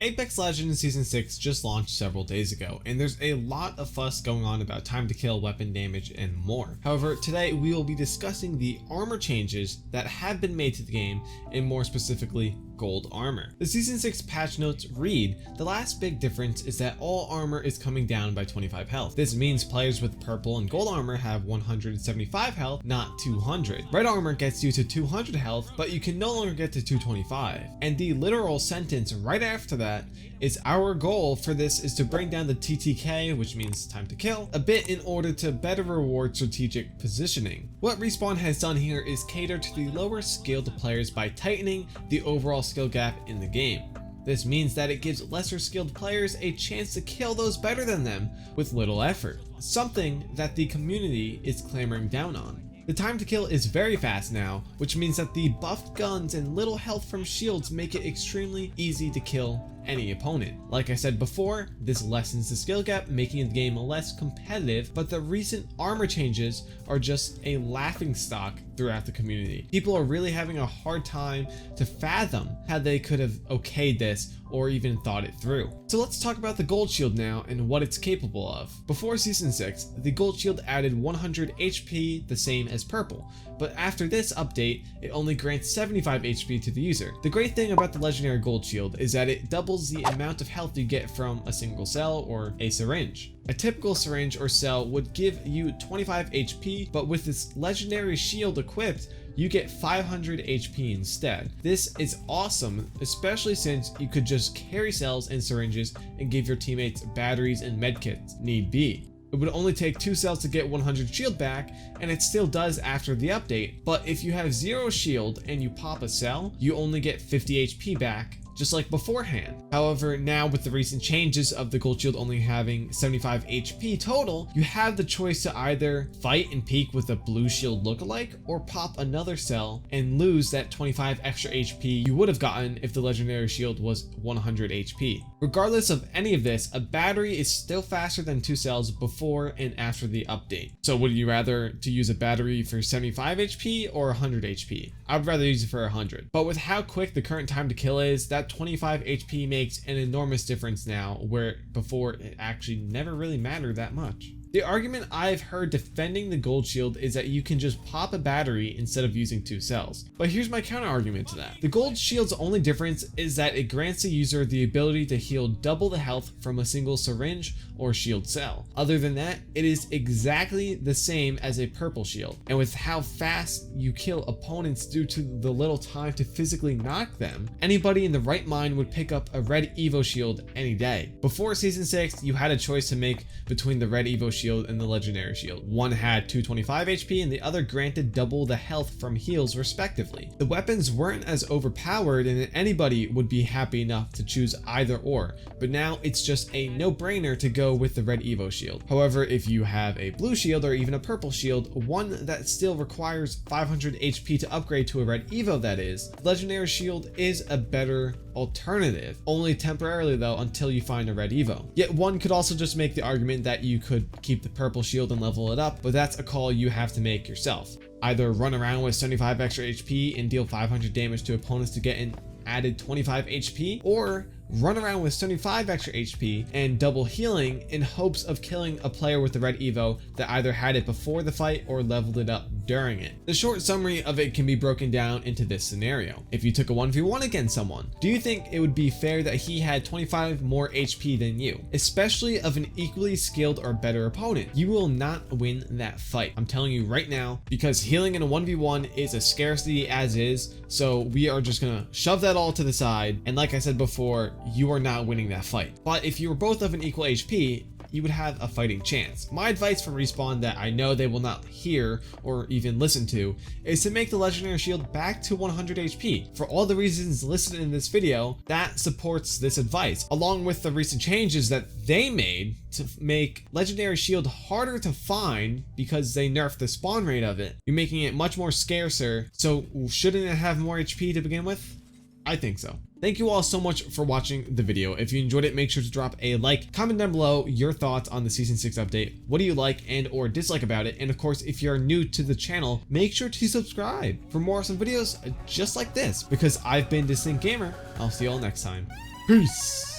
Apex Legends Season 6 just launched several days ago, and there's a lot of fuss going on about time to kill, weapon damage, and more. However, today we will be discussing the armor changes that have been made to the game, and more specifically, gold armor. The Season 6 patch notes read, the last big difference is that all armor is coming down by 25 health. This means players with purple and gold armor have 175 health, not 200. Red armor gets you to 200 health, but you can no longer get to 225. And the literal sentence right after that is, our goal for this is to bring down the TTK, which means time to kill, a bit in order to better reward strategic positioning. What Respawn has done here is cater to the lower skilled players by tightening the overall skill gap in the game. This means that it gives lesser skilled players a chance to kill those better than them with little effort, something that the community is clamoring down on. The time to kill is very fast now, which means that the buffed guns and little health from shields make it extremely easy to kill any opponent. Like I said before, this lessens the skill gap, making the game less competitive, but the recent armor changes are just a laughingstock throughout the community. People are really having a hard time to fathom how they could have okayed this or even thought it through. So let's talk about the gold shield now and what it's capable of. Before Season 6, the gold shield added 100 HP, the same as purple, but after this update, it only grants 75 HP to the user. The great thing about the legendary gold shield is that it doubles the amount of health you get from a single cell or a syringe. A typical syringe or cell would give you 25 HP, but with this legendary shield equipped, you get 500 HP instead. This is awesome, especially since you could just carry cells and syringes and give your teammates batteries and medkits need be. It would only take 2 cells to get 100 shield back, and it still does after the update, but if you have 0 shield and you pop a cell, you only get 50 HP back, just like beforehand. However, now with the recent changes of the gold shield only having 75 HP total, you have the choice to either fight and peek with a blue shield lookalike or pop another cell and lose that 25 extra HP you would have gotten if the legendary shield was 100 HP. Regardless of any of this, a battery is still faster than 2 cells before and after the update. So would you rather to use a battery for 75 HP or 100 HP? I'd rather use it for 100. But with how quick the current time to kill is, that 25 HP makes an enormous difference now, where before it actually never really mattered that much. The argument I've heard defending the gold shield is that you can just pop a battery instead of using 2 cells. But here's my counter argument to that. The gold shield's only difference is that it grants the user the ability to heal double the health from a single syringe or shield cell. Other than that, it is exactly the same as a purple shield. And with how fast you kill opponents due to the little time to physically knock them, anybody in the right mind would pick up a red Evo shield any day. Before Season 6, you had a choice to make between the red Evo shield and the legendary shield. One had 225 HP and the other granted double the health from heals respectively. The weapons weren't as overpowered and anybody would be happy enough to choose either or, but now it's just a no-brainer to go with the red Evo shield. However, if you have a blue shield or even a purple shield, one that still requires 500 HP to upgrade to a red Evo that is, legendary shield is a better alternative, only temporarily though until you find a red Evo. Yet one could also just make the argument that you could keep the purple shield and level it up, but that's a call you have to make yourself. Either run around with 75 extra HP and deal 500 damage to opponents to get an added 25 HP, or run around with 75 extra HP and double healing in hopes of killing a player with the red Evo that either had it before the fight or leveled it up during it. The short summary of it can be broken down into this scenario. If you took a 1v1 against someone, do you think it would be fair that he had 25 more HP than you? Especially of an equally skilled or better opponent. You will not win that fight. I'm telling you right now, because healing in a 1v1 is a scarcity as is, so we are just gonna shove that all to the side, and like I said before, you are not winning that fight. But if you were both of an equal HP, you would have a fighting chance. My advice from Respawn that I know they will not hear or even listen to is to make the legendary shield back to 100 HP. For all the reasons listed in this video, that supports this advice, along with the recent changes that they made to make legendary shield harder to find because they nerfed the spawn rate of it. You're making it much more scarcer, so shouldn't it have more HP to begin with? I think so. Thank you all so much for watching the video. If you enjoyed it, make sure to drop a like, comment down below your thoughts on the Season 6 update. What do you like and or dislike about it? And of course, if you're new to the channel, make sure to subscribe for more awesome videos just like this, because I've been Distinct Gamer. I'll see you all next time. Peace.